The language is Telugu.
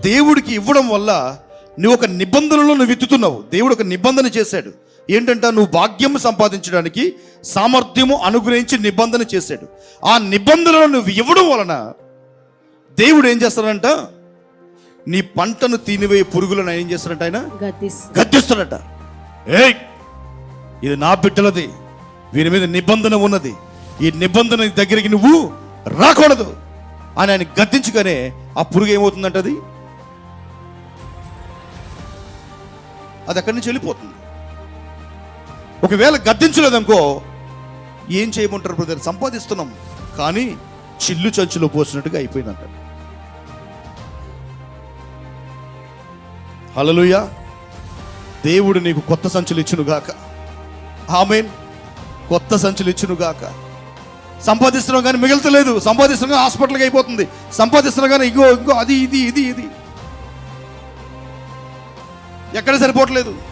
దేవుడికి ఇవ్వడం వల్ల నువ్వు ఒక నిబంధనలో నువ్వు విత్తుతున్నావు. దేవుడు ఒక నిబంధన చేశాడు. ఏంటంటే నువ్వు భాగ్యం సంపాదించడానికి సామర్థ్యము అనుగ్రహించి నిబంధన చేశాడు. ఆ నిబంధనలో నువ్వు ఇవ్వడం వలన దేవుడు ఏం చేస్తాడంట, నీ పంటను తినివే పురుగులను ఏం చేస్తాడంట, ఆయన గద్దిస్తాడట. ఏయ్, ఇది నా బిడ్డలది, వీరి మీద నిబంధన ఉన్నది, ఈ నిబంధన దగ్గరికి నువ్వు రాకూడదు అని ఆయన గద్దించుగానే ఆ పురుగు ఏమవుతుందంట, అది అక్కడి నుంచి వెళ్ళిపోతుంది. ఒకవేళ గద్దించలేదనుకో ఏం చేయమంటారు బ్రదర్, సంపాదిస్తున్నాం కానీ చిల్లు చంచులో పోసినట్టుగా అయిపోయిందంట. హల్లెలూయా. దేవుడు నీకు కొత్త సంచులు ఇచ్చునుగాక. ఆమేన్. కొత్త సంచులు ఇచ్చునుగాక. సంపాదిస్తున్నాం కానీ మిగులుతలేదు, సంపాదిస్తున్నాం హాస్పిటల్కి అయిపోతుంది, సంపాదిస్తున్నాం కానీ ఇంకో అది ఇది ఇది ఇది ఎక్కడ సరిపోవట్లేదు.